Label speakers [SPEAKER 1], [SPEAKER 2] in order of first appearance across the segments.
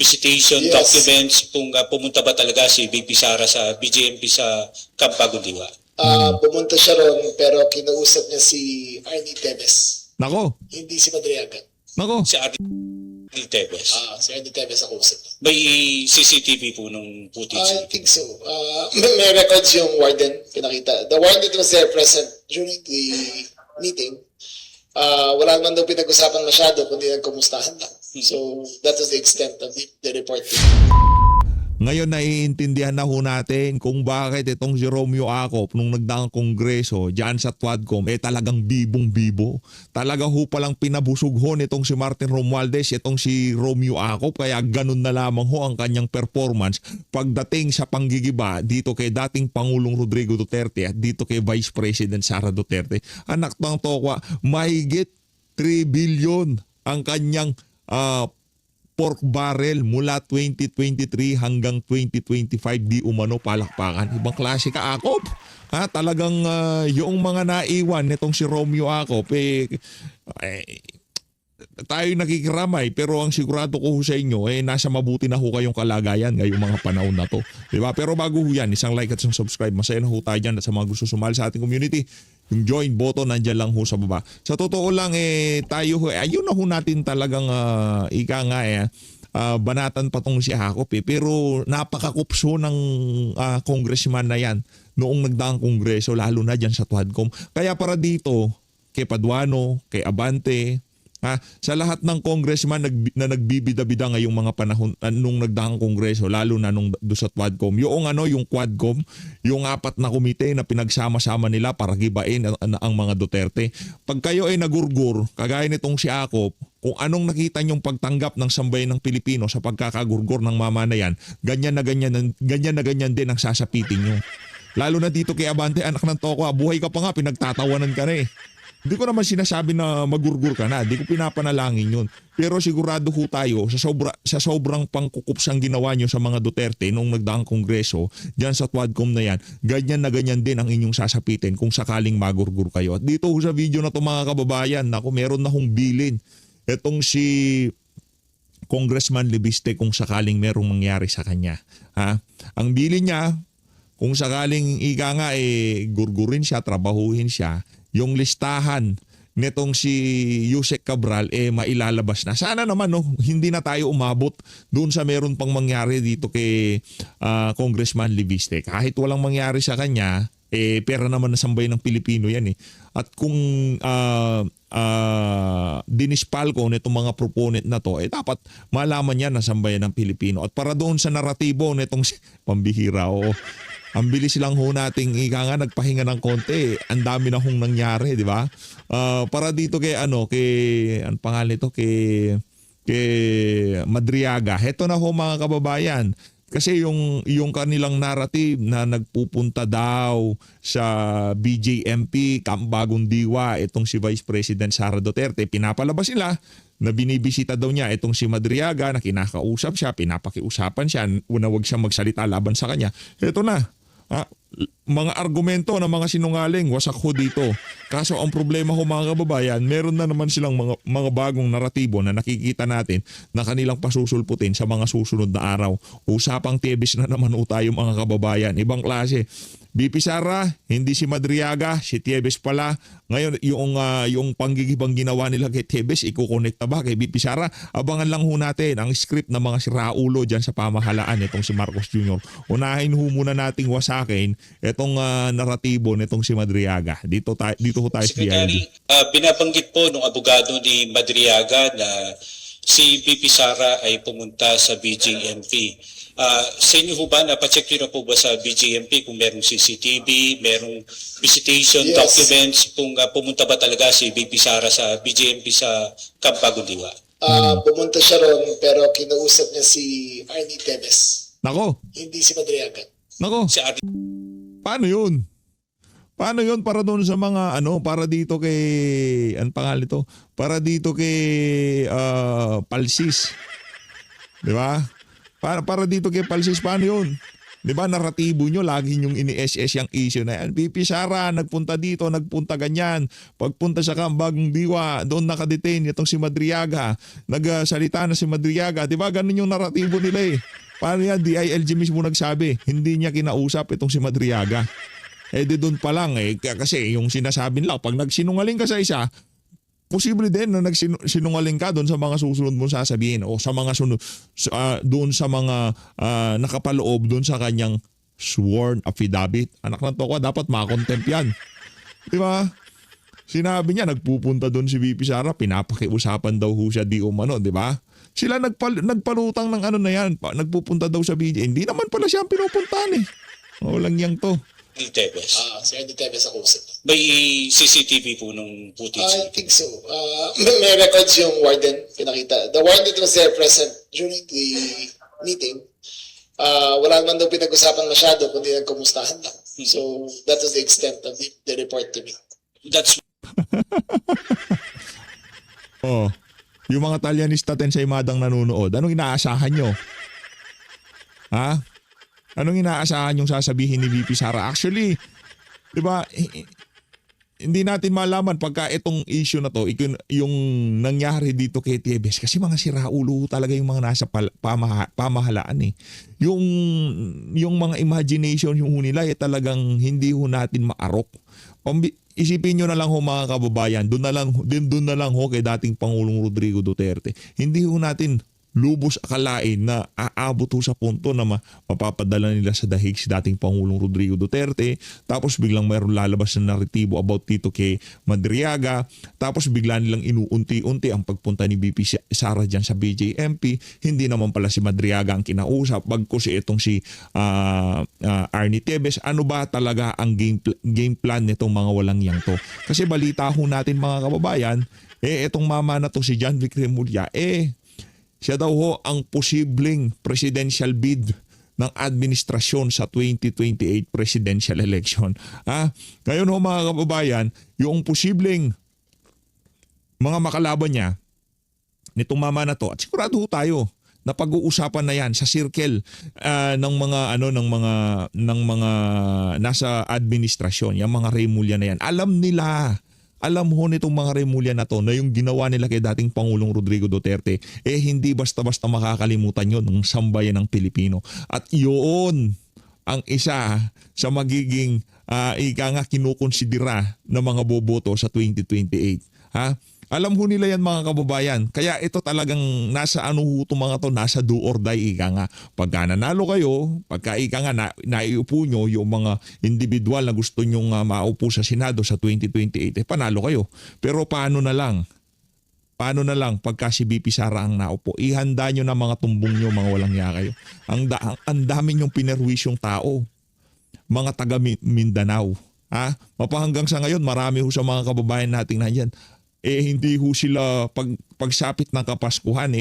[SPEAKER 1] visitation
[SPEAKER 2] Yes.
[SPEAKER 1] documents kung pumunta ba talaga si VP Sara sa BJMP sa Camp Bagong Diwa.
[SPEAKER 2] Pumunta siya ron pero kinausap niya si Arnie Tevez,
[SPEAKER 3] Nako,
[SPEAKER 2] hindi si Madriaga.
[SPEAKER 3] nako.
[SPEAKER 1] Si Arnie Tevez.
[SPEAKER 2] Si Arnie Tevez ang kausap niya.
[SPEAKER 1] May CCTV po nung
[SPEAKER 2] I
[SPEAKER 1] footage.
[SPEAKER 2] think so. May records yung warden, pinakita. The warden was there present during the meeting. Wala naman daw pinag-usapan masyado, kundi nagkumustahan lang. So, that was the extent of the report.
[SPEAKER 3] Ngayon naiintindihan na ho natin kung bakit itong si Romeo Acop nung nagdaang kongreso dyan sa Twadcom talagang bibong-bibo. Talaga ho palang pinabusog ho nitong si Martin Romualdez, itong si Romeo Acop, kaya ganun na lamang ho ang kanyang performance pagdating sa panggigiba dito kay dating Pangulong Rodrigo Duterte at dito kay Vice President Sara Duterte. Anak ng tokwa, mahigit 3 billion ang kanyang pork barrel mula 2023 hanggang 2025 di umano palakpakan. Ibang klase ka, Acop. Talagang yung mga naiwan nitong si Romeo Acop tayo nakikiramay, pero ang sigurado ko sa inyo nasa mabuti na ho kayong kalagayan ngayong mga panahon na to. Diba? Pero bago ho yan, isang like at isang subscribe. Masaya na ho tayo dyan at sa mga gusto sumali sa ating community, yung join button nandyan lang ho sa baba. Sa totoo lang tayo ho, ayun na ho natin talagang banatan pa tong si Acop pero napakakupso ng congressman na yan noong nagdaang kongreso, lalo na dyan sa Twadcom. Kaya para dito kay Paduano, kay Abante, sa lahat ng congressman na nagbibida-bida ngayong mga panahon nung nagdaang kongreso, lalo na nung do sa Twadcom, yung Quadcom, yung 4 na komite na pinagsama-sama nila para gibain ang mga Duterte. Pag kayo ay nagurgur, kagaya nitong si Acop, kung anong nakita niyong pagtanggap ng sambayan ng Pilipino sa pagkakagurgur ng mamanayan, ganyan na ganyan din ang sasapitin niyo. Lalo na dito kay Abante, anak ng tokwa, buhay ka pa nga, pinagtatawanan ka na eh. Hindi ko naman sinasabi na magurgur ka na. Hindi ko pinapanalangin yun. Pero sigurado ho tayo sa sobrang pangkukupsang ginawa nyo sa mga Duterte nung nagdaang kongreso, dyan sa Twadcom na yan, ganyan na ganyan din ang inyong sasapitin kung sakaling magurgur kayo. At dito ho sa video na to mga kababayan, meron na hong bilin. Etong si Congressman Libiste kung sakaling merong mangyari sa kanya. Ang bilin niya, kung sakaling gurgurin siya, trabahuhin siya, yung listahan nitong si Yusek Cabral mailalabas na. Sana naman hindi na tayo umabot doon sa meron pang mangyari dito kay Congressman Libiste. Kahit walang mangyari sa kanya, pera naman na sambay ng Pilipino yan . At kung dinispal ko nitong mga proponent na to, dapat malaman niya na sambayan ng Pilipino. At para doon sa naratibo nitong pambihira, ang bilis lang ho nating nagpahinga ng konti. Ang dami na hong nangyari, di ba? Para dito kay ang pangalan nito kay Madriaga. Heto na ho mga kababayan. Kasi yung kanilang narrative na nagpupunta daw sa BJMP, Camp Bagong Diwa, itong si Vice President Sara Duterte, pinapalabas sila na binibisita daw niya itong si Madriaga, na kinakausap siya, pinapakiusapan siya, wag siya magsalita laban sa kanya. Ito na. Mga argumento ng mga sinungaling, wasak ho dito. Kaso ang problema ho mga kababayan, meron na naman silang mga bagong naratibo na nakikita natin na kanilang pasusulputin sa mga susunod na araw. Usapang tebis na naman ho tayo mga kababayan. Ibang klase. BP Sara, hindi si Madriaga, si Tevez pala. Ngayon, yung panggigibang ginawa nila kay Tevez, ikukonekta ba kay BP Sara? Abangan lang ho natin ang script ng mga siraulo dyan sa pamahalaan itong si Marcos Jr. Unahin ho muna nating wasakin itong naratibo nitong si Madriaga. Dito ho tayo sa
[SPEAKER 1] Secretary, binabanggit po ng abogado ni Madriaga na si VP Sara ay pumunta sa BJMP. Sa inyo ho ba, napacheck nyo na po ba sa BJMP kung merong CCTV, merong visitation documents, kung pumunta ba talaga si VP Sara sa BJMP sa Camp Bagong Diwa?
[SPEAKER 2] Pumunta siya ron pero kinausap niya si Arnie Tevez,
[SPEAKER 3] Nako,
[SPEAKER 2] hindi si Madriaga.
[SPEAKER 3] nako.
[SPEAKER 1] Si Arnie.
[SPEAKER 3] Paano yun? Paano yun para doon sa mga para dito kay pangalan ito? Para dito kay Palsis. 'Di ba? Para dito kay Palsis, paano yun? Di ba, naratibo nyo, lagi nyong ini-SS yung issue na yan. VP Sara, nagpunta dito, nagpunta ganyan. Pagpunta sa Bagong Diwa, doon nakadetain itong si Madriaga. Nagsalita na si Madriaga. Di ba, ganun yung naratibo nila eh. Paano yan, DILG mismo nagsabi, hindi niya kinausap itong si Madriaga. Eh di doon pa lang eh, kasi yung sinasabi nila, pag nagsinungaling ka sa isa, posible din na nagsinungaling ka doon sa mga susunod mong sasabihin o sa mga doon sa mga nakapaloob doon sa kanyang sworn affidavit. Anak ng toko, dapat makontempt yan. Di ba? Sinabi niya, nagpupunta doon si VP Sara, pinapakiusapan daw ho siya di umano, di ba? Sila nagpalutang ng ano na yan, nagpupunta daw sa BJ. Hindi naman pala siya ang pinupuntahan eh. Walang yang to.
[SPEAKER 1] Ni Tevez.
[SPEAKER 2] Si Andy Tevez ako usap.
[SPEAKER 1] May CCTV po nung footage.
[SPEAKER 2] I think so. May records yung warden, pinakita. The warden was there present during the meeting. Wala naman daw pinag-usapan masyado, kundi nagkumustahan lang. So, that was the extent of the report to me.
[SPEAKER 1] That's
[SPEAKER 3] Oh, yung mga Talyanista sa imadang nanonood, anong inaasahan nyo? Ha? Anong inaasahan yung sasabihin ni VP Sara? Actually, di ba, hindi natin malaman pagka itong issue na to, yung nangyari dito kay Tevez, kasi mga siraulo talaga yung mga nasa pamahalaan eh. Yung mga imagination yung nila eh, talagang hindi ho natin maarok. Isipin nyo na lang ho mga kababayan, doon na lang ho kay dating Pangulong Rodrigo Duterte. Hindi ho natin lubos akalain na aabot ho sa punto na mapapadala nila sa dahig si dating Pangulong Rodrigo Duterte, tapos biglang mayroong lalabas na naratibo about dito kay Madriaga, tapos bigla nilang inuunti-unti ang pagpunta ni VP Sara dyan sa BJMP. Hindi naman pala si Madriaga ang kinausap, bagkus itong si Arnie Tevez. Ano ba talaga ang game plan nitong mga walang yang to? Kasi balita ho natin mga kababayan, itong mama na to si John Vic Remulla, siya daw ho ang posibleng presidential bid ng administrasyon sa 2028 presidential election. Ngayon ho mga kababayan, yung posibleng mga makalaban niya nitong mama na to, at sigurado ho tayo na pag-uusapan na yan sa circle ng mga nasa administrasyon, yung mga Remulla na yan. Alam ho nitong mga Remulla na to na yung ginawa nila kay dating Pangulong Rodrigo Duterte, hindi basta-basta makakalimutan yun ng sambayan ng Pilipino. At yun ang isa sa magiging kinukonsidera ng mga boboto sa 2028. Alam ho nila yan mga kababayan. Kaya ito talagang nasa mga to, nasa do or die nga. Pagka nanalo kayo, pagka naiupo nyo yung mga individual na gusto nyong maupo sa Senado sa 2028, panalo kayo. Pero paano na lang pagka si VP Sara ang naupo? Ihanda nyo na mga tumbong nyo, mga walang ya kayo. Ang dami nyong pinerwisyong tao. Mga taga Mindanao. Mapahanggang sa ngayon, marami ho sa mga kababayan nating nandiyan. Hindi ho sila pagsapit ng Kapaskuhan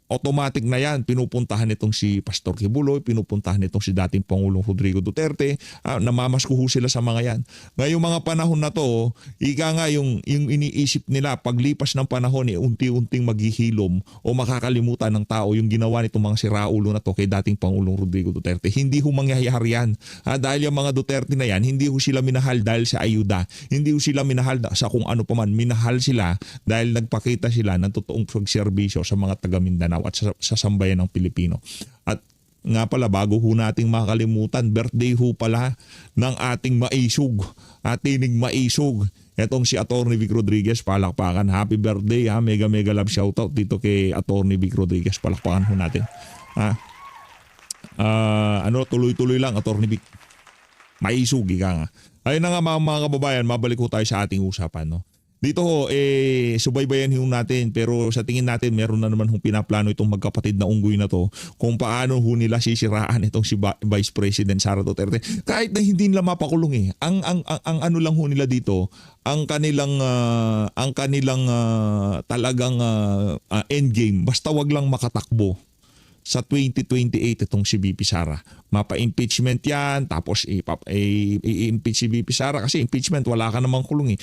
[SPEAKER 3] automatic na yan, pinupuntahan itong si Pastor Kibuloy, pinupuntahan itong si dating Pangulong Rodrigo Duterte, namamasko ho sila sa mga yan. Ngayong mga panahon na to, yung iniisip nila, paglipas ng panahon, unti-unting maghihilom o makakalimutan ng tao yung ginawa nitong mga siraulo na to kay dating Pangulong Rodrigo Duterte. Hindi ho mangyayari yan. Dahil yung mga Duterte na yan, hindi ho sila minahal dahil sa ayuda. Hindi ho sila minahal sa kung ano pa man. Minahal sila dahil nagpakita sila ng totoong pagserbisyo sa mga taga Mindanao at sa sambayan ng Pilipino. At nga pala, bago ho nating makalimutan, birthday ho pala ng ating maisog, atining maisog. Etong si Atty. Vic Rodriguez, palakpakan. Happy birthday, mega love shoutout dito kay Atty. Vic Rodriguez. Palakpakan ho natin. Tuloy-tuloy lang, Atty. Vic. Maisog, ika nga. Ayun na nga mga kababayan, mabalik ho tayo sa ating usapan, no? Dito ho, subaybayan ho natin, pero sa tingin natin meron na naman hong pinaplano itong magkapatid na unggoy na to kung paano ho nila sisiraan itong si Vice President Sara Duterte. Kahit na hindi nila mapakulong Ang ano lang ho nila dito, ang kanilang talagang endgame, basta wag lang makatakbo sa 2028 itong si VP Sara. Mapa-impeachment yan, tapos i-impeach si VP Sara kasi impeachment, wala ka namang kulong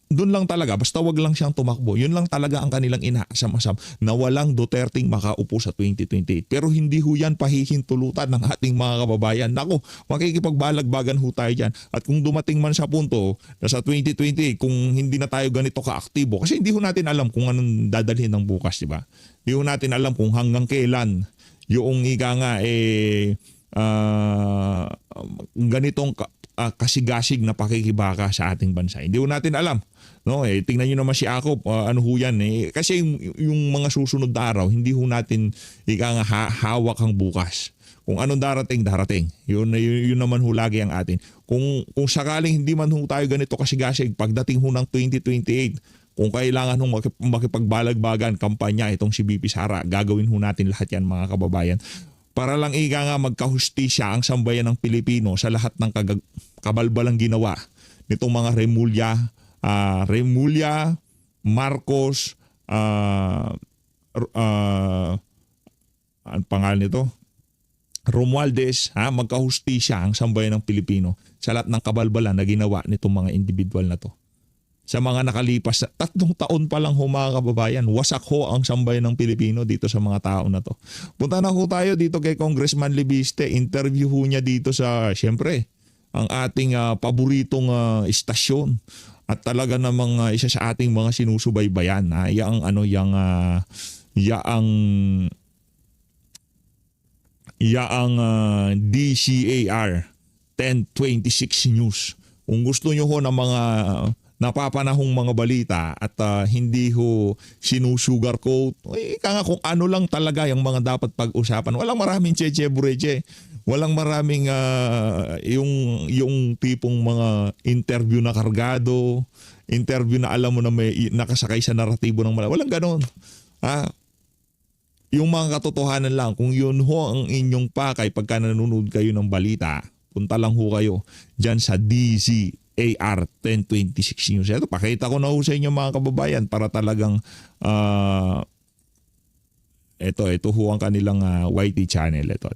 [SPEAKER 3] doon lang talaga, basta wag lang siyang tumakbo. Yun lang talaga ang kanilang inaasam-asam na walang Duterteng makaupo sa 2028. Pero hindi ho yan pahihintulutan ng ating mga kababayan. Nako, makikipagbalagbagan ho tayo dyan. At kung dumating man sa punto na sa 2028, kung hindi na tayo ganito kaaktibo, kasi hindi ho natin alam kung anong dadalhin ng bukas, di ba? Hindi ho natin alam kung hanggang kailan yung ika nga ganitong kasigasig na pakikibaka sa ating bansa. Hindi ho natin alam. No, tingnan niyo naman si Akop, ano ho yan kasi yung mga susunod na araw, hindi ho natin hawak ang bukas. Kung anong darating. Yun naman ho lagi ang atin. Kung sakaling hindi man ho tayo ganito kasigasig pagdating ho ng 2028, kung kailangan ho makipagbalagbagan kampanya itong si BP Sara, gagawin ho natin lahat yan mga kababayan. Para lang magkahustisya ang sambayan ng Pilipino sa lahat ng kabalbalang ginawa nitong mga Remulla, Marcos, ang pangalan nito? Romualdez, magkahustisya ang sambayan ng Pilipino sa lahat ng kabalbalan na ginawa nitong mga individual na to. Sa mga nakalipas, 3 taon pa lang ho mga kababayan, wasak ho ang sambayan ng Pilipino dito sa mga tao na to. Punta na ho tayo dito kay Congressman Libiste, interview ho niya dito sa, syempre, ang ating paboritong istasyon at talaga namang isa sa ating mga sinusubaybayan. Yaang DCAR 1026 News. Kung gusto nyo ho ng mga napapanahong mga balita at hindi ho sinusugarcoat, kung ano lang talaga yung mga dapat pag-usapan. Walang maraming cheche-bureche. Walang maraming yung tipong mga interview na kargado, interview na alam mo na may nakasakay sa naratibo ng mala. Walang ganon. Yung mga katotohanan lang, kung yun ho ang inyong pakay pagka nanonood kayo ng balita, punta lang ho kayo dyan sa DZAR 1026 News. Ito, pakita ko na ho sa inyo mga kababayan para talagang ito ho ang kanilang YT channel. Ito.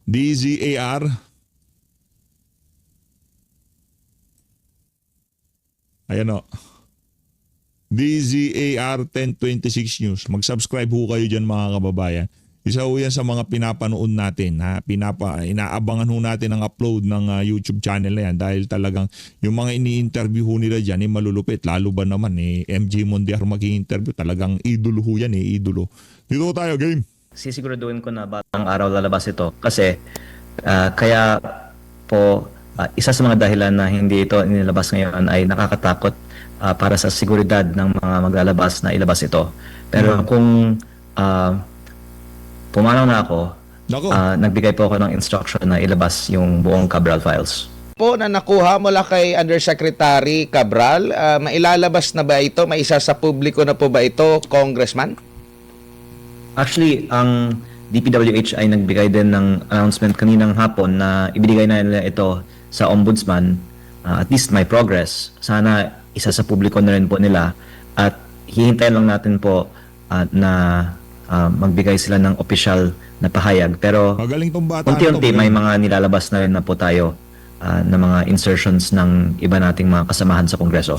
[SPEAKER 3] DZAR. Ayan o. DZAR 1026 News. Mag-subscribe ho kayo dyan mga kababayan. Isa ho yan sa mga pinapanood natin. Inaabangan ho natin ang upload ng YouTube channel na yan dahil talagang yung mga ini-interview ho nila dyan malulupit. Lalo ba naman MJ Mondiar mag-i-interview. Talagang idolo ho yan idolo. Dito tayo, game.
[SPEAKER 4] Sisiguraduhin ko na batang araw lalabas ito kasi kaya po isa sa mga dahilan na hindi ito inilabas ngayon ay nakakatakot para sa seguridad ng mga maglalabas na ilabas ito. Pero kung pumanaw na ako, nagbigay po ako ng instruction na ilabas yung buong Cabral files.
[SPEAKER 5] Po na nakuha mula kay Undersecretary Cabral, mailalabas na ba ito? Maisa sa publiko na po ba ito, Congressman?
[SPEAKER 4] Actually, ang DPWH ay nagbigay din ng announcement kaninang hapon na ibigay na nila ito sa Ombudsman, at least may progress. Sana isa sa publiko na rin po nila at hihintayin lang natin po na magbigay sila ng official na pahayag. Pero
[SPEAKER 3] Magaling tong bata
[SPEAKER 4] unti-unti may mga nilalabas na rin na po tayo na mga insertions ng iba nating mga kasamahan sa Kongreso.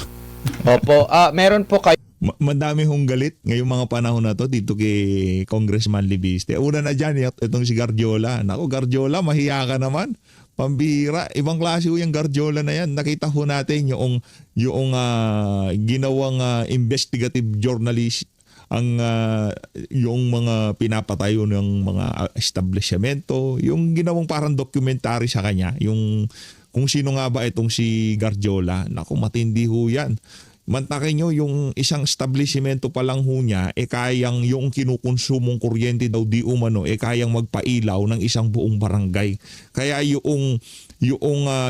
[SPEAKER 5] Opo, meron po kayo
[SPEAKER 3] Madami hong galit ngayong mga panahon na to dito kay Congressman Libiste. Una na dyan, itong si Garjola. Naku, Garjola, mahiya ka naman. Pambira. Ibang klase yung Garjola na yan. Nakita ho natin yung ginawang investigative journalist yung mga pinapatayo ng mga establishmento, yung ginawang parang documentary sa kanya, yung kung sino nga ba itong si Garjola. Naku, matindi ho yan. Mantakin nyo, yung isang establishmento pa lang ho niya, kayang yung kinukonsumong kuryente daw di umano, kayang magpailaw ng isang buong barangay. Kaya yung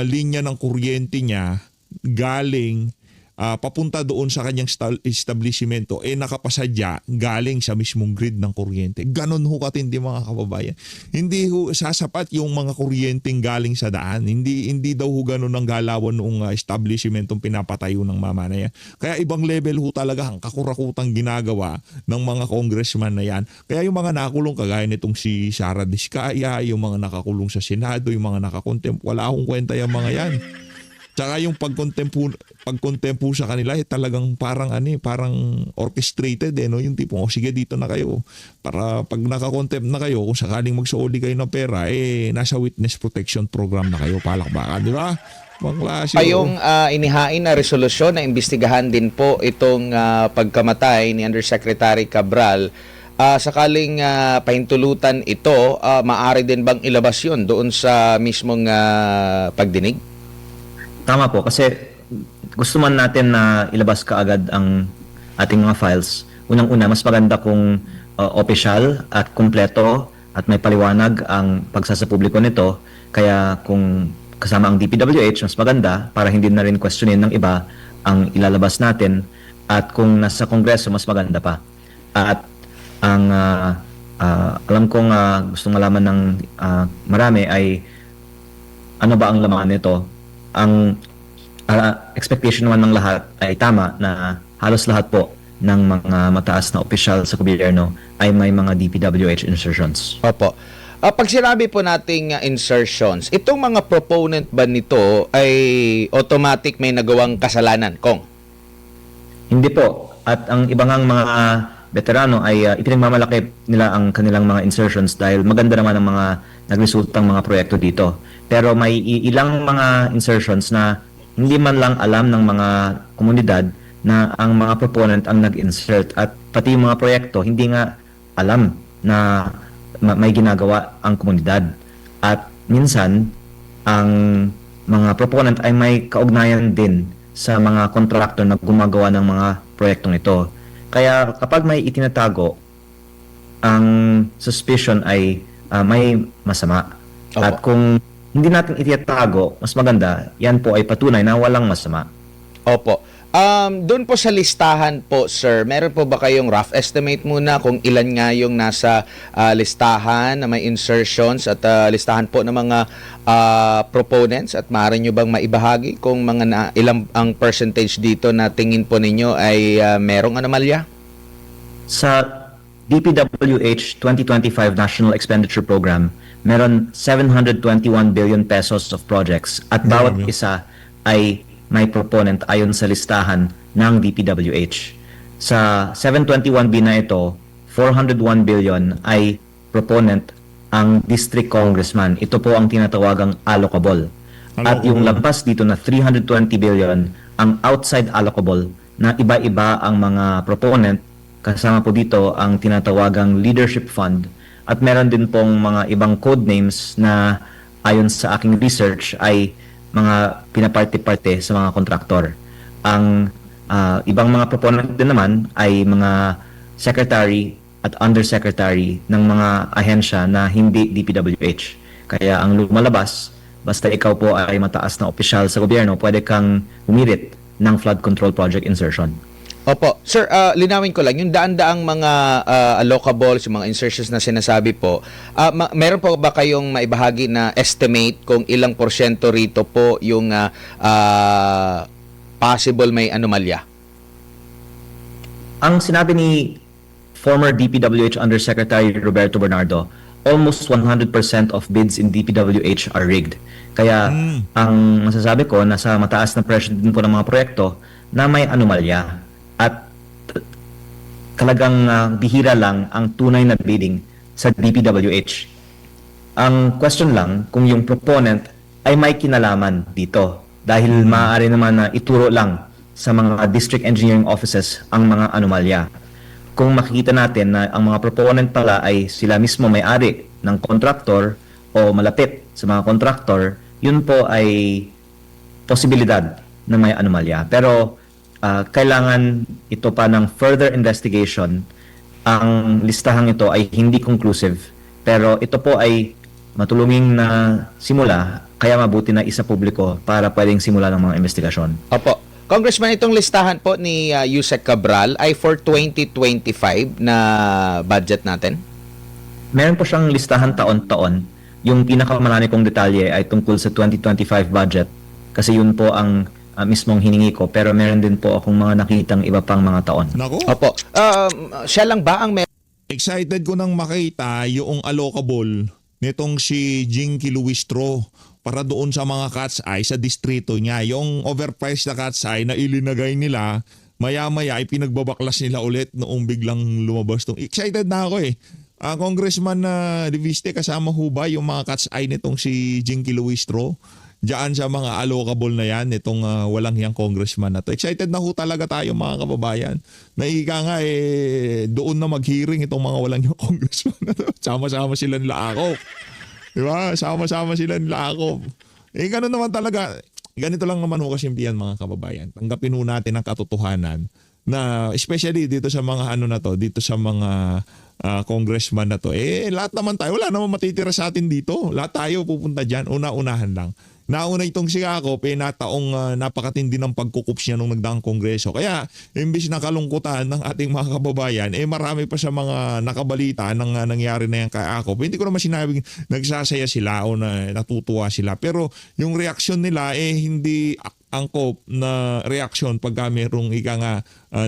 [SPEAKER 3] linya ng kuryente niya galing papunta doon sa kanyang establishmento, nakapasadya galing sa mismong grid ng kuryente. Ganon ho katindi mga kababayan. Hindi ho sasapat yung mga kuryenteng galing sa daan. Hindi daw ho ganon ang galawan noong establishmentong pinapatayo ng mamanayan. Kaya ibang level ho talaga ang kakurakutang ginagawa ng mga congressman na yan. Kaya yung mga nakulong kagaya nitong si Sara Diskaya, yung mga nakakulong sa Senado, yung mga nakakontempt, wala akong kwenta yung mga yan. Tsaka yung pagkontempo sa kanila talagang parang parang orchestrated no, yung tipong sige dito na kayo para pag nakakontempt na kayo kung sakaling magsuoli kayo ng pera nasa witness protection program na kayo, palakbakan, di ba?
[SPEAKER 5] Yung inihain na resolusyon na imbestigahan din po itong pagkamatay ni Undersecretary Cabral. Sakaling pahintulutan ito, maaari din bang ilabas yun doon sa mismong pagdinig?
[SPEAKER 4] Tama po, kasi gusto man natin na ilabas kaagad ang ating mga files. Unang-una, mas maganda kung opisyal at kumpleto at may paliwanag ang pagsasapubliko nito. Kaya kung kasama ang DPWH, mas maganda para hindi na rin questionin ng iba ang ilalabas natin. At kung nasa Kongreso, mas maganda pa. At ang alam kong gustong malaman ng marami ay ano ba ang laman nito. Ang expectation naman ng lahat ay tama na halos lahat po ng mga mataas na opisyal sa gobyerno ay may mga DPWH insertions.
[SPEAKER 5] Opo. Pag sinabi po nating insertions, itong mga proponent ba nito ay automatic may nagawang kasalanan, Kong?
[SPEAKER 4] Hindi po. At ang ibang mga veterano ay ipinagmamalaki nila ang kanilang mga insertions dahil maganda naman ang mga nagresultang mga proyekto dito. Pero may ilang mga insertions na hindi man lang alam ng mga komunidad na ang mga proponent ang nag-insert at pati yung mga proyekto hindi nga alam na may ginagawa ang komunidad. At minsan, ang mga proponent ay may kaugnayan din sa mga kontraktor na gumagawa ng mga proyektong ito. Kaya kapag may itinatago, ang suspicion ay may masama.
[SPEAKER 5] Opo.
[SPEAKER 4] At kung hindi natin itatago, mas maganda, yan po ay patunay na walang masama.
[SPEAKER 5] Opo. Doon po sa listahan po, sir, meron po ba kayong rough estimate muna kung ilan nga yung nasa listahan na may insertions at listahan po ng mga proponents at maaari nyo bang maibahagi kung ilang ang percentage dito na tingin po ninyo ay merong anomalya?
[SPEAKER 4] Sa DPWH 2025 National Expenditure Program, meron 721 billion pesos of projects at bawat isa ay may proponent ayon sa listahan ng DPWH. Sa 721B na ito, 401 billion ay proponent ang district congressman. Ito po ang tinatawagang allocable. At yung lampas dito na 320 billion ang outside allocable na iba-iba ang mga proponent. Kasama po dito ang tinatawagang leadership fund. At meron din pong mga ibang code names na ayon sa aking research ay mga pinaparte-parte sa mga kontraktor. Ang ibang mga proponent din naman ay mga secretary at undersecretary ng mga ahensya na hindi DPWH. Kaya ang lumalabas, basta ikaw po ay mataas na opisyal sa gobyerno, pwede kang humirit ng flood control project insertion.
[SPEAKER 5] Opo. Sir, linawin ko lang, yung daan-daang mga allocables, yung mga insertions na sinasabi po, meron po ba kayong maibahagi na estimate kung ilang porsyento rito po yung possible may anomalya?
[SPEAKER 4] Ang sinabi ni former DPWH Undersecretary Roberto Bernardo, almost 100% of bids in DPWH are rigged. Kaya ang masasabi ko, nasa mataas na pressure din po ng mga proyekto na may anomalya. At talagang bihira lang ang tunay na bidding sa DPWH. Ang question lang kung yung proponent ay may kinalaman dito dahil maaari naman na ituro lang sa mga district engineering offices ang mga anomalya. Kung makikita natin na ang mga proponent pala ay sila mismo may-ari ng kontraktor o malapit sa mga kontraktor, yun po ay posibilidad na may anomalya. Pero kailangan ito pa ng further investigation. Ang listahang ito ay hindi conclusive, pero ito po ay matulungin na simula, kaya mabuti na isa publiko para pwedeng simula ng mga investigasyon.
[SPEAKER 5] Opo. Congressman, itong listahan po ni Yusek Cabral ay for 2025 na budget natin?
[SPEAKER 4] Meron po siyang listahan taon-taon. Yung pinakamarami kong detalye ay tungkol sa 2025 budget kasi yun po ang mismong hiningi ko, pero meron din po akong mga nakitang iba pang mga taon.
[SPEAKER 3] Nako,
[SPEAKER 5] Opo. Siya lang ba ang
[SPEAKER 3] excited ko nang makita yung allocable nitong si Jinky Luistro para doon sa mga cat's eye sa distrito niya. Yung overpriced na cat's eye na ilinagay nila, maya-maya ay pinagbabaklas nila ulit noong biglang lumabas tong. Excited na ako eh. Congressman na Diviste, kasama ho ba yung mga cat's eye nitong si Jinky Luistro? Diyan sa mga allocable na yan, itong walang hiyang congressman na to. Excited na ho talaga tayo mga kababayan. Naika nga doon na mag-hearing itong mga walang hiyang congressman na to. Sama-sama sila nila ako. Diba? Sama-sama sila nila ako. Ganun naman talaga. Ganito lang naman ho kasimplihan mga kababayan. Tanggapin ho natin ang katotohanan na especially dito sa mga dito sa mga congressman na to. Lahat naman tayo, wala naman matitira sa atin dito. Lahat tayo pupunta dyan. Una-unahan lang. Nauna itong si Akop, nataong napakatindi ng pagkukups niya nung nagdaang kongreso. Kaya, imbis na kalungkutan ng ating mga kababayan, marami pa sa mga nakabalita ng nangyari na yan kay Akop. Hindi ko naman sinabing nagsasaya sila o na natutuwa sila. Pero yung reaksyon nila, hindi angkop na reaksyon pagka merong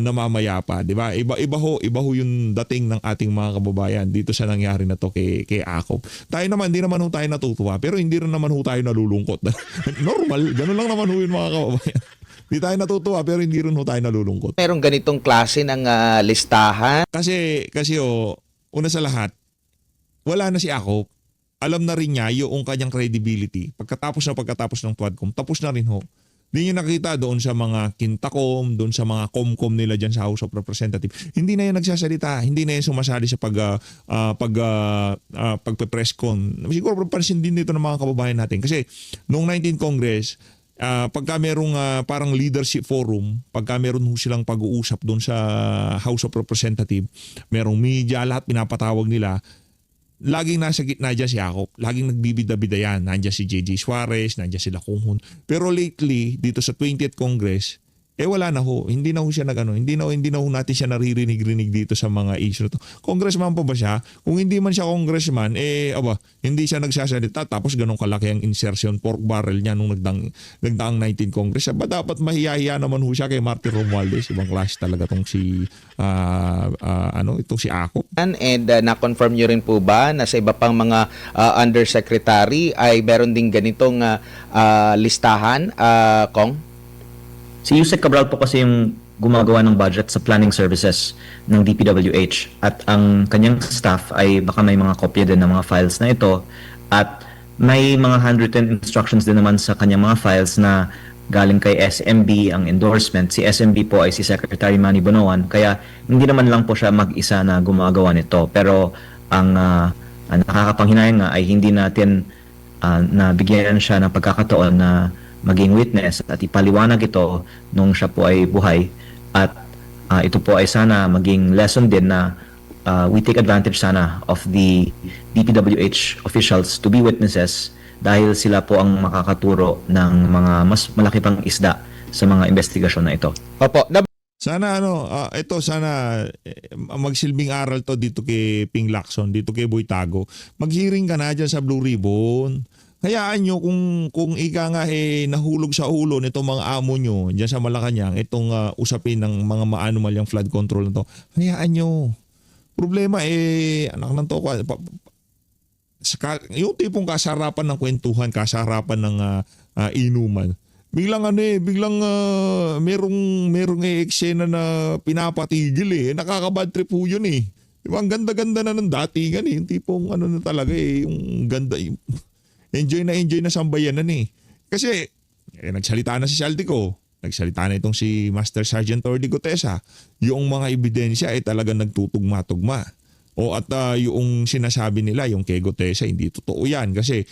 [SPEAKER 3] namamaya pa, di ba? Iba ho yung dating ng ating mga kababayan dito sa nangyari na to kay Akop. Tayo naman, hindi naman ho tayo natutuwa, pero hindi rin naman ho tayo nalulungkot. Normal, ganun lang naman ho yun mga kababayan. Hindi tayo natutuwa, pero hindi rin ho tayo nalulungkot.
[SPEAKER 5] merong ganitong klase ng listahan?
[SPEAKER 3] Kasi una sa lahat, wala na si Akop. Alam na rin niya yung kanyang credibility. Pagkatapos ng Quadcom, tapos na rin ho. Hindi nyo nakita doon sa mga Kintakom, doon sa mga Comcom nila dyan sa House of Representatives. Hindi na yan nagsasalita. Hindi na yan sumasali sa pagpe-press con. Siguro pansin din dito ng mga kababayan natin. Kasi noong 19th Congress, pagka merong parang leadership forum, pagka meron silang pag-uusap doon sa House of Representatives, merong media, lahat pinapatawag nila, laging nasa gitna dyan si Akop. Laging nagbibida-bida yan. Nandiyan si J.J. Suarez, nandiyan sila Kunghun. Pero lately, dito sa 20th Congress, wala na ho. Hindi na ho siya hindi na ho natin siya naririnig-rinig dito sa mga issue na to. Congressman pa ba siya? Kung hindi man siya congressman, hindi siya nagsasalita. Tapos ganun kalaki ang insertion pork barrel niya nung nagdaang 19th Congress. Ba dapat mahiya-hiya naman ho siya kay Martin Romualdez. Ibang klase talaga tong itong si Akop.
[SPEAKER 5] And na-confirm nyo rin po ba na sa iba pang mga undersecretary ay meron din ganitong listahan, Kong?
[SPEAKER 4] Si Yusek Cabral po kasi yung gumagawa ng budget sa planning services ng DPWH at ang kanyang staff ay baka may mga kopya din ng mga files na ito at may mga handwritten instructions din naman sa kanyang mga files na galing kay SMB ang endorsement. Si SMB po ay si Secretary Manny Bonoan, kaya hindi naman lang po siya mag-isa na gumagawa nito. Pero ang nakakapanghinayang nga ay hindi natin nabigyan siya ng pagkakataon na maging witness at ipaliwanag ito nung siya po ay buhay. At ito po ay sana maging lesson din na we take advantage sana of the DPWH officials to be witnesses dahil sila po ang makakaturo ng mga mas malaki pang isda sa mga investigasyon na ito.
[SPEAKER 5] Opo.
[SPEAKER 3] Sana sana magsilbing aral to dito kay Ping Lacson, dito kay Boy Tago. Mag-hearing ka na dyan sa Blue Ribbon. Hayaan nyo kung nahulog sa ulo nitong mga amo nyo dyan sa Malacanang, itong usapin ng mga maanumalyang flood control na to. Hayaan nyo. Problema anak ng toko. Yung tipong kasarapan ng kwentuhan, kasarapan ng inuman. Biglang merong eksena na pinapatigil nakakabad trip po yun Diba? Ang ganda-ganda na ng datingan yung tipong na talaga yung ganda enjoy na sambayanan Kasi nagsalita na si Saldico, nagsalita na itong si Master Sergeant Orly Gutesa. Yung mga ebidensya ay talagang nagtutugma-tugma. At yung sinasabi nila, yung kay Gutesa, hindi totoo yan kasi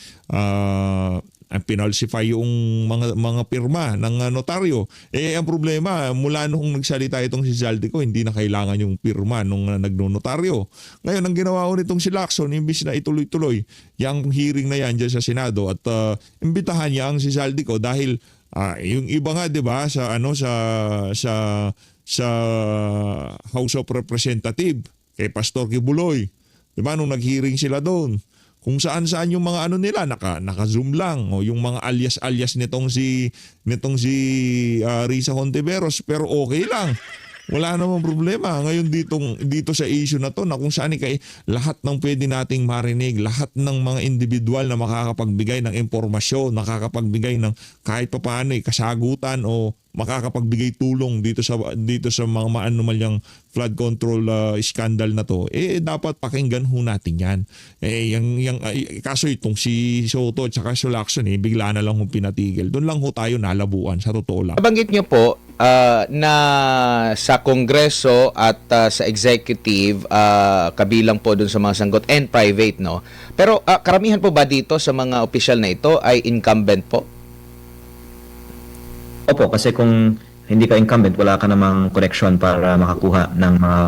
[SPEAKER 3] pinalsify yung mga pirma ng notaryo. Ang problema, mula nung nagsalita itong si Zaldico, hindi na kailangan yung pirma nung nagnonotaryo. Ngayon, ang ginawa ko nitong si Lacson, imbis na ituloy-tuloy yung hearing na yan dyan sa Senado at imbitahan niya ang si Zaldico dahil Yung iba nga 'di ba sa sa House of Representative kay Pastor Kibuloy. 'Di ba nung nag-hearing sila doon, kung saan-saan yung mga ano nila naka-zoom lang o yung mga alias-alias nitong si Risa Hontiveros, pero okay lang. Wala namang problema. Ngayon dito sa issue na to na kung saan lahat ng pwede nating marinig, lahat ng mga individual na makakapagbigay ng impormasyon, makakapagbigay ng kahit papaano kasagutan o makakapagbigay tulong dito sa mga maanumalyang flood control scandal na to, dapat pakinggan ho natin yan. Kaso itong si Soto at saka si Lacson, bigla na lang hong pinatigil. Doon lang ho tayo nalabuan, sa totoo lang.
[SPEAKER 5] Nabanggit niyo po na sa Kongreso at sa executive, kabilang po dun sa mga sangkot and private, no? Pero karamihan po ba dito sa mga opisyal na ito ay incumbent po?
[SPEAKER 4] Opo, kasi kung hindi ka incumbent, wala ka namang connection para makakuha ng mga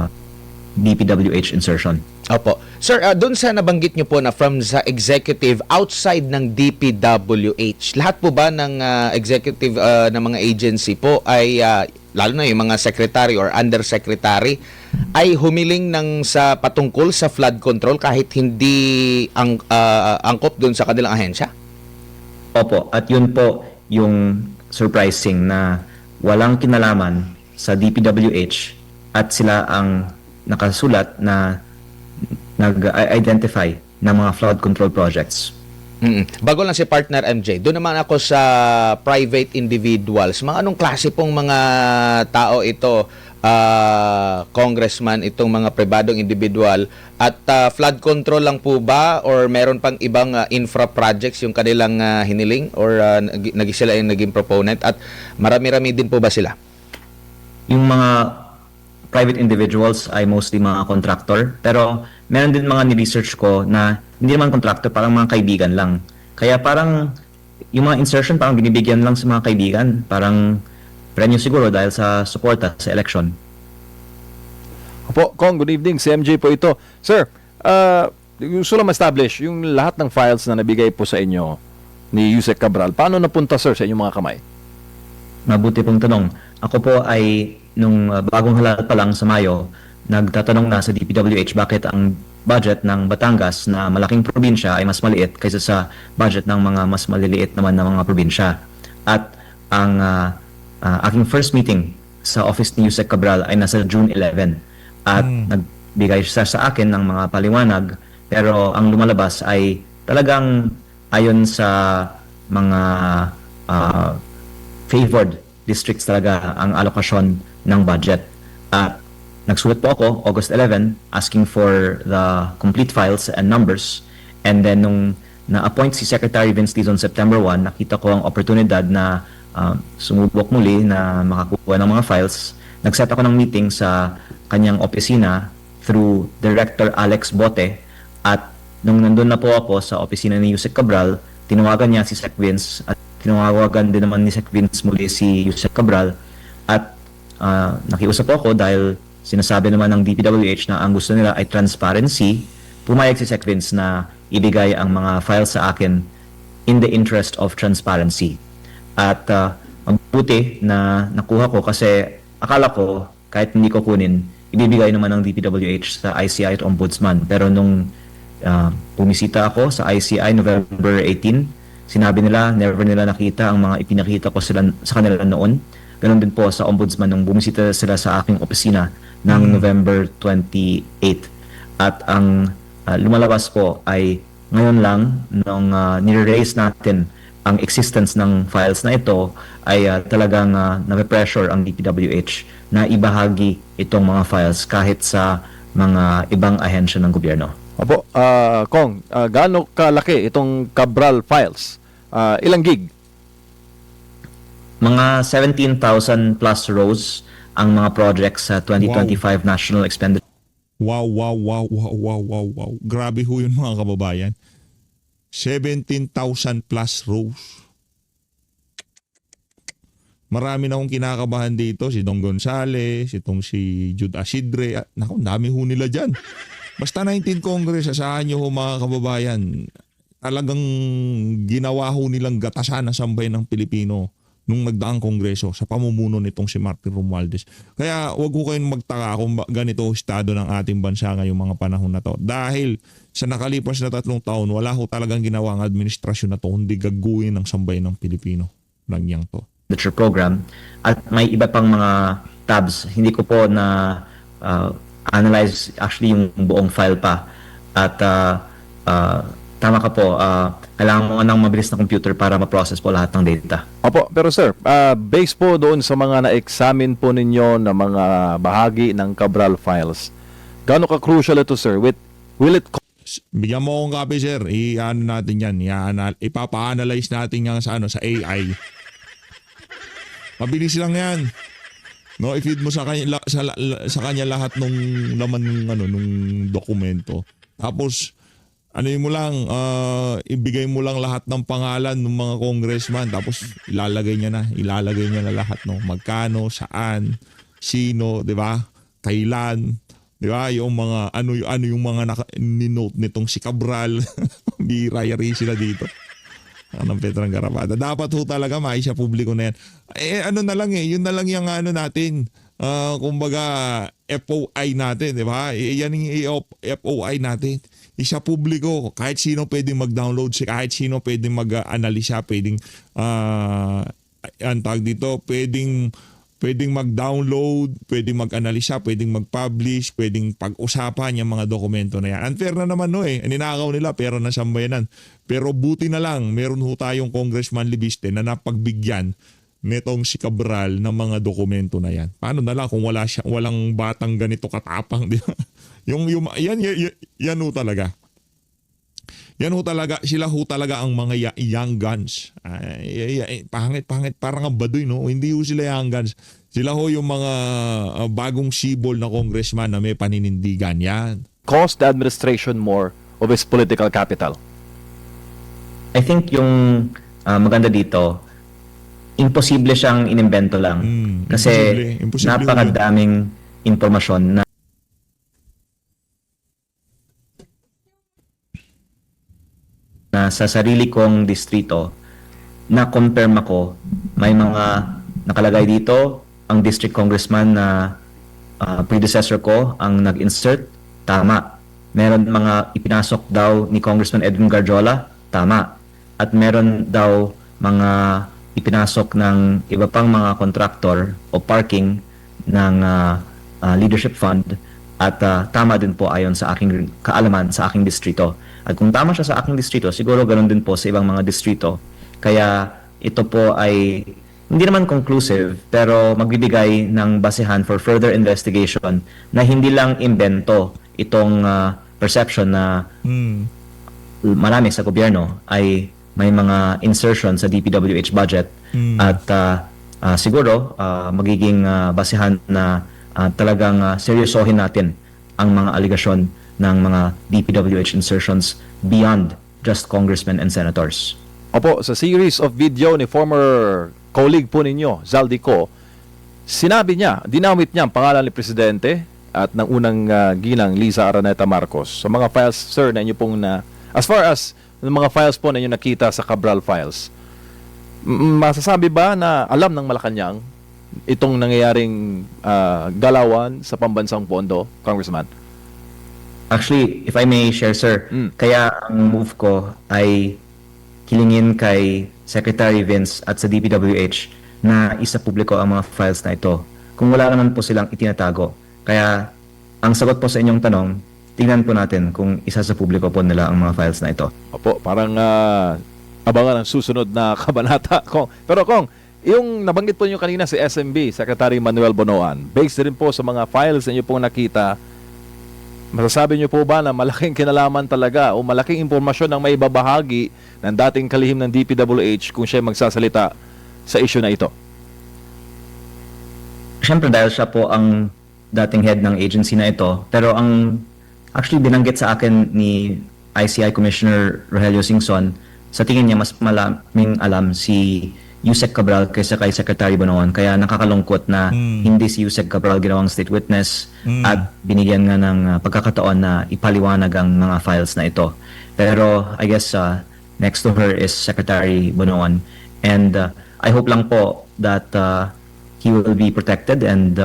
[SPEAKER 4] DPWH insertion.
[SPEAKER 5] Opo. Sir, doon sa nabanggit nyo po na from sa executive outside ng DPWH, lahat po ba ng executive ng mga agency po ay, lalo na yung mga secretary or undersecretary, ay humiling ng sa patungkol sa flood control kahit hindi angkop doon sa kanilang ahensya?
[SPEAKER 4] Opo, at yun po yung surprising na walang kinalaman sa DPWH at sila ang nakasulat na nag-identify ng mga flood control projects.
[SPEAKER 5] Bago lang si partner MJ, doon naman ako sa private individuals. Mga anong klase pong mga tao ito, congressman, itong mga pribadong individual, at flood control lang po ba or meron pang ibang infra projects yung kanilang hiniling or sila yung naging proponent, at marami-rami din po ba sila?
[SPEAKER 4] Yung mga private individuals ay mostly mga contractor, pero meron din mga ni-research ko na hindi naman contractor, parang mga kaibigan lang. Kaya parang yung mga insertion parang binibigyan lang sa mga kaibigan, parang premyo siguro dahil sa suporta sa election.
[SPEAKER 6] Opo, Kong, good evening. Si MJ po ito. Sir, gusto lang ma-establish yung lahat ng files na nabigay po sa inyo ni Yusek Cabral. Paano napunta, sir, sa inyong mga kamay?
[SPEAKER 4] Mabuti pong tanong. Ako po ay nung bagong halal pa lang sa Mayo, nagtatanong na sa DPWH bakit ang budget ng Batangas na malaking probinsya ay mas maliit kaysa sa budget ng mga mas maliliit naman na mga probinsya. At ang aking first meeting sa office ni Yusek Cabral ay nasa June 11. At nagbigay siya sa akin ng mga paliwanag, pero ang lumalabas ay talagang ayon sa mga favored districts talaga ang alokasyon ng budget. At nagsulat po ako August 11 asking for the complete files and numbers, and then nung na-appoint si Secretary Vince Dizon September 1, nakita ko ang oportunidad na sumubok muli na makakuha ng mga files. Nag-set ako ng meeting sa kanyang opisina through Director Alex Bote, at nung nandun na po ako sa opisina ni Yusek Cabral, tinawagan niya si Sec Vince at tinawagan din naman ni Sec Vince muli si Yusek Cabral, at nakiusap ako dahil sinasabi naman ng DPWH na ang gusto nila ay transparency. Pumayag si Sec Vince na ibigay ang mga files sa akin in the interest of transparency. At mabuti na nakuha ko kasi akala ko kahit hindi ko kunin, ibibigay naman ng DPWH sa ICI at Ombudsman. Pero nung pumisita ako sa ICI November 18, sinabi nila never nila nakita ang mga ipinakita ko sa kanila noon. Ganon din po sa Ombudsman nung bumisita sila sa aking opisina ng November 28. At ang lumalabas po ay ngayon lang nung nire-raise natin ang existence ng files na ito ay talagang na-pressure ang DPWH na ibahagi itong mga files kahit sa mga ibang ahensya ng gobyerno.
[SPEAKER 6] Opo, Kong, gaano kalaki itong Cabral files? Ilang gig?
[SPEAKER 4] Mga 17,000 plus rows ang mga projects sa 2025 National Expenditure.
[SPEAKER 3] Wow. Grabe ho yun mga kababayan. 17,000 plus rows. Marami na akong kinakabahan dito. Si Dong Gonzales, si Jude Asidre. Naku, dami ho nila dyan. Basta 19 Congress, asahan nyo ho mga kababayan. Talagang ginawa ho nilang gatasan ng sambayan ng Pilipino nung nagdaang kongreso sa pamumuno nitong si Martin Romualdez. Kaya wag ko kayong magtaka kung ganito ang estado ng ating bansa ngayong mga panahon na to. Dahil sa nakalipas na 3 taon, wala ho talagang ginawa ang administrasyon na to kundi gaguhin ng sambayan ng Pilipino lang yang to.
[SPEAKER 4] Literature program at may iba pang mga tabs. Hindi ko po na analyze actually yung buong file pa. At tama ka po, kailangan mo ng mabilis na computer para ma-process po lahat ng data.
[SPEAKER 6] Opo, pero sir, based po doon sa mga na-examine po ninyo na mga bahagi ng Cabral files, gaano ka-crucial ito, sir? Will it
[SPEAKER 3] Bigyan mo akong copy, sir. I-ano natin yan. Ipapa-analyze natin yan sa AI. Mabilis lang yan. No, i-feed mo sa kanya lahat nung laman nung dokumento. Tapos mo lang, ibigay mo lang lahat ng pangalan ng mga congressman, tapos ilalagay niya na lahat, no? Magkano, saan, sino, 'di ba? Kailan, 'di ba? Yung mga ano yung mga ni-note nitong si Cabral, birayari sila dito. Anong Petrang Garapata. Dapat ho talaga maisya publiko na yan. Yun na lang yung natin. Kumbaga FOI natin, 'di ba? Yan yung FOI natin. Isa publiko, kahit sino pwedeng mag-download, kahit sino pwedeng mag-analisa, pwedeng pwedeng mag-download, pwedeng mag-analisa, pwedeng mag-publish, pwedeng pag-usapan yung mga dokumento na yan. Unfair na naman ninakaw nila pera ng sambayanan. Pero buti na lang, meron ho tayong Congressman Libiste na napagbigyan nitong si Cabral ng mga dokumento na yan. Paano na lang kung walang batang ganito katapang, di ba? Yan ho talaga. Yan ho talaga, sila ho talaga ang mga young guns. Pangit, parang ang baduy, no? Hindi ho sila young guns. Sila ho yung mga bagong sibol na congressman na may paninindigan. Yan.
[SPEAKER 6] cost the administration more of its political capital?
[SPEAKER 4] I think yung maganda dito, imposible siyang inimbento lang. Kasi
[SPEAKER 3] imposible
[SPEAKER 4] napakadaming impormasyon na sa sarili kong distrito na confirm ako, may mga nakalagay dito ang district congressman na predecessor ko ang nag-insert, tama. Meron mga ipinasok daw ni Congressman Edwin Garjola, tama. At meron daw mga ipinasok ng iba pang mga contractor o parking ng leadership fund at tama din po ayon sa aking kaalaman sa aking distrito. At kung tama siya sa aking distrito, siguro ganoon din po sa ibang mga distrito. Kaya ito po ay hindi naman conclusive pero magbibigay ng basehan for further investigation na hindi lang imbento itong perception na marami sa gobyerno ay may mga insertion sa DPWH budget at siguro magiging basehan na talagang seryosohin natin ang mga aligasyon ng mga DPWH insertions beyond just congressmen and senators.
[SPEAKER 6] Opo, sa series of video ni former colleague po ninyo, Zaldico, sinabi niya, dinamit niya ang pangalan ni Presidente at ng unang ginang Liza Araneta Marcos. Sa mga files, sir, na inyo pong as far as ng mga files po na inyo nakita sa Cabral files, masasabi ba na alam ng Malacanang itong nangyayaring galawan sa pambansang pondo, Congressman?
[SPEAKER 4] Actually, if I may share, sir, kaya ang move ko ay hilingin kay Secretary Vince at sa DPWH na isa publiko ang mga files na ito kung wala naman po silang itinatago. Kaya ang sagot po sa inyong tanong, tingnan po natin kung isa sa publiko po nila ang mga files na ito.
[SPEAKER 6] Opo, parang abangan ang susunod na kabanata. Pero Kong, yung nabanggit po niyo kanina si SMB, Secretary Manuel Bonoan, based rin po sa mga files na inyo pong nakita, masasabi niyo po ba na malaking kinalaman talaga o malaking impormasyon ang may babahagi ng dating kalihim ng DPWH kung siya magsasalita sa issue na ito?
[SPEAKER 4] Siyempre dahil siya po ang dating head ng agency na ito, pero ang actually binanggit sa akin ni ICI Commissioner Rogelio Singson, sa tingin niya mas malaming alam si Yusek Cabral kaysa kay Secretary Bonoan. Kaya nakakalungkot na hindi si Yusek Cabral ginawang state witness at binigyan nga ng pagkakataon na ipaliwanag ang mga files na ito. Pero I guess next to her is Secretary Bonoan. And I hope lang po that he will be protected and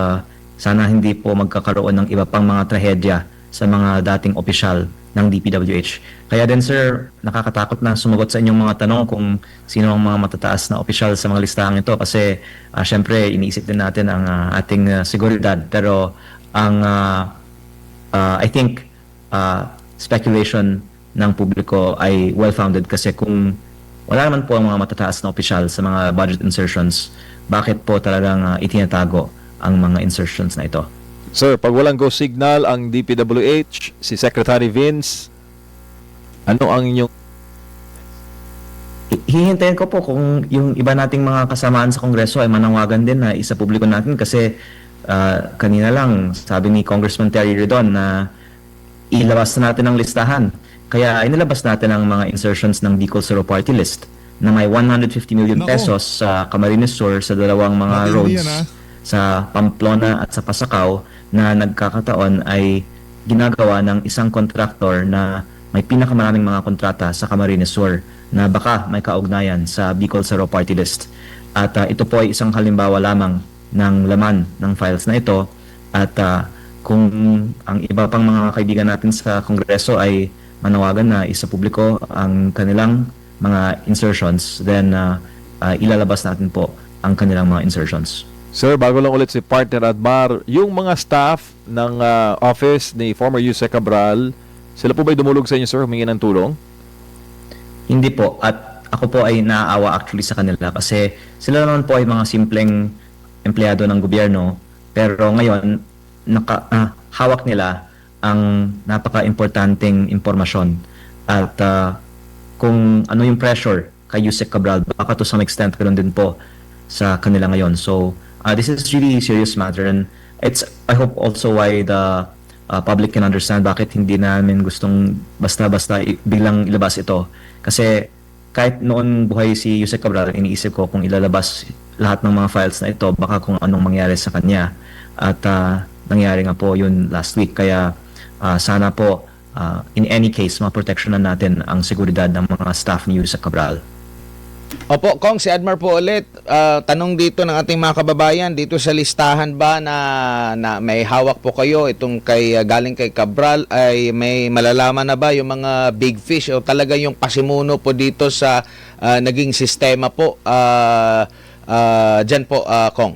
[SPEAKER 4] sana hindi po magkakaroon ng iba pang mga trahedya sa mga dating opisyal ng DPWH. Kaya din sir, nakakatakot na sumagot sa inyong mga tanong kung sino ang mga matataas na opisyal sa mga listahang ito kasi syempre iniisip din natin ang ating seguridad. Pero ang I think speculation ng publiko ay well-founded kasi kung wala naman po ang mga matataas na opisyal sa mga budget insertions, bakit po talagang itinatago ang mga insertions na ito?
[SPEAKER 6] Sir, pag walang go signal ang DPWH, si Secretary Vince, ano ang inyong
[SPEAKER 4] Hihintayin ko po kung yung iba nating mga kasamaan sa Kongreso ay manawagan din na isa publiko natin kasi kanina lang sabi ni Congressman Terry Redon na ilabas na natin ang listahan. Kaya inilabas natin ang mga insertions ng Bicol Zero Party List na may 150 million
[SPEAKER 3] Nako.
[SPEAKER 4] pesos sa Camarines Sur sa dalawang mga
[SPEAKER 3] Matindi
[SPEAKER 4] roads
[SPEAKER 3] yan,
[SPEAKER 4] sa Pamplona at sa Pasacao na nagkakataon ay ginagawa ng isang kontraktor na may pinakamaraming mga kontrata sa Camarines Sur na baka may kaugnayan sa Bicol Zero Party List. At ito po ay isang halimbawa lamang ng laman ng files na ito at kung ang iba pang mga kaibigan natin sa Kongreso ay manawagan na isa publiko ang kanilang mga insertions, then ilalabas natin po ang kanilang mga insertions.
[SPEAKER 6] Sir, bago lang ulit si Partner Admar, yung mga staff ng office ni former Yusek Cabral, sila po ba'y dumulog sa inyo, sir, humingi ng tulong?
[SPEAKER 4] Hindi po. At ako po ay naaawa actually sa kanila kasi sila naman po ay mga simpleng empleyado ng gobyerno pero ngayon hawak nila ang napaka-importanting impormasyon at kung ano yung pressure kay Yusek Cabral, baka to some extent ganoon din po sa kanila ngayon. So, this is really serious matter and it's, I hope also why the public can understand bakit hindi namin gustong basta-basta biglang ilabas ito. Kasi kahit noon buhay si Yusek Cabral, iniisip ko kung ilalabas lahat ng mga files na ito, baka kung anong mangyari sa kanya. At nangyari nga po yun last week. Kaya sana po, in any case, maproteksyonan natin ang seguridad ng mga staff ni Yusek Cabral.
[SPEAKER 5] Opo, Kong, si Admar po ulit. Tanong dito ng ating mga kababayan, dito sa listahan ba na may hawak po kayo itong galing kay Cabral ay may malalaman na ba yung mga big fish o talaga yung pasimuno po dito sa naging sistema po dyan po, Kong?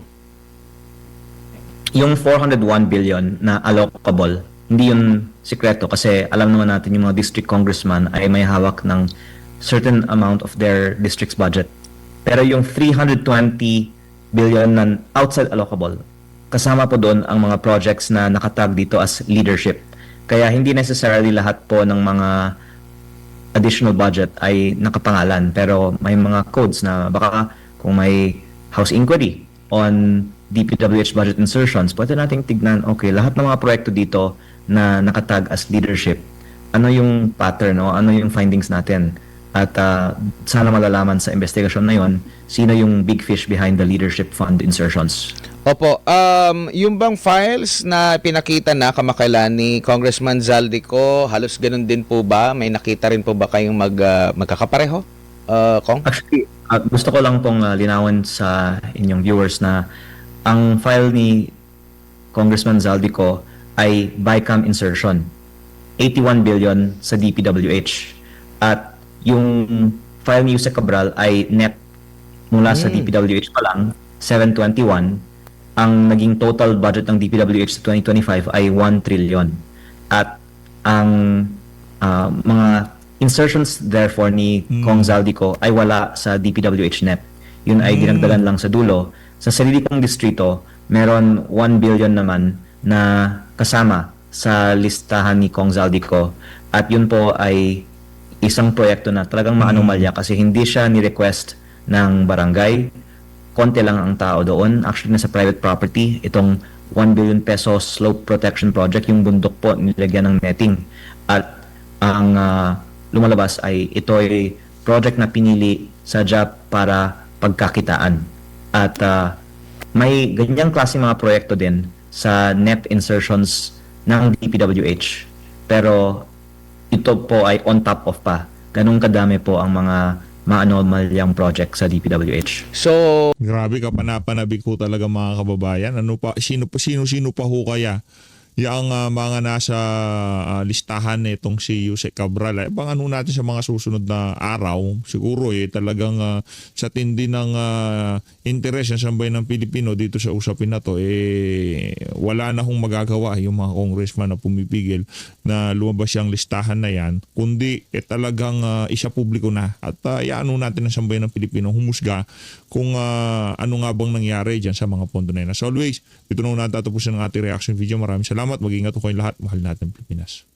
[SPEAKER 4] Yung 401 billion na allocable, hindi yun sikreto kasi alam naman natin yung mga district congressman ay may hawak ng certain amount of their district's budget. Pero yung 320 billion na outside allocable, kasama po doon ang mga projects na nakatag dito as leadership. Kaya hindi necessarily lahat po ng mga additional budget ay nakapangalan. Pero may mga codes na baka kung may House inquiry on DPWH budget insertions, pwede nating tignan, okay, lahat ng mga proyekto dito na nakatag as leadership, ano yung pattern, no? Ano yung findings natin? At sana malalaman sa investigasyon na yon sino yung big fish behind the leadership fund insertions.
[SPEAKER 5] Opo, yung bang files na pinakita na kamakailan ni Congressman Zaldico, halos ganun din po ba? May nakita rin po ba kayong magkakapareho, Kong?
[SPEAKER 4] Actually, gusto ko lang pong linawin sa inyong viewers na ang file ni Congressman Zaldico ay BICAM insertion, 81 billion sa DPWH. At yung file ni Yusek Cabral ay net mula sa DPWH pa lang, 721. Ang naging total budget ng DPWH sa 2025 ay 1 trillion. At ang mga insertions therefore ni Kong Zaldico ay wala sa DPWH net. Yun ay dinagdagan lang sa dulo. Sa sarili kong distrito, meron 1 billion naman na kasama sa listahan ni Kong Zaldico. At yun po ay isang proyekto na talagang maanomalya kasi hindi siya ni-request ng barangay. Konti lang ang tao doon. Actually, nasa private property. Itong 1 billion pesos slope protection project, yung bundok po, nilagyan ng netting. At ang lumalabas ay ito ay project na pinili sa job para pagkakitaan. At may ganyang klase mga proyekto din sa net insertions ng DPWH. Pero ito po ay on top of pa. Ganun kadami po ang mga maanomalyang project sa DPWH.
[SPEAKER 5] So,
[SPEAKER 3] Grabe ka panapanabik ho talaga mga kababayan. Ano pa sino pa ho kaya yang mga nasa listahan nitong si Yusek Cabral? Abangan ho natin sa mga susunod na araw. Siguro talagang sa tindi ng interes ng sambayan ng Pilipino dito sa usapin na to, wala na hong magagawa yung mga congressman na pumipigil na lumabas yung listahan na yan, kundi talagang isa publiko na. At iano natin ng sambayan ng Pilipino humusga kung ano nga bang nangyari dyan sa mga pondo na yan. As always, dito na ho natatapusin ang ating reaction video. Maraming salamat. Mag-ingat po kayong lahat. Mahal natin Pilipinas.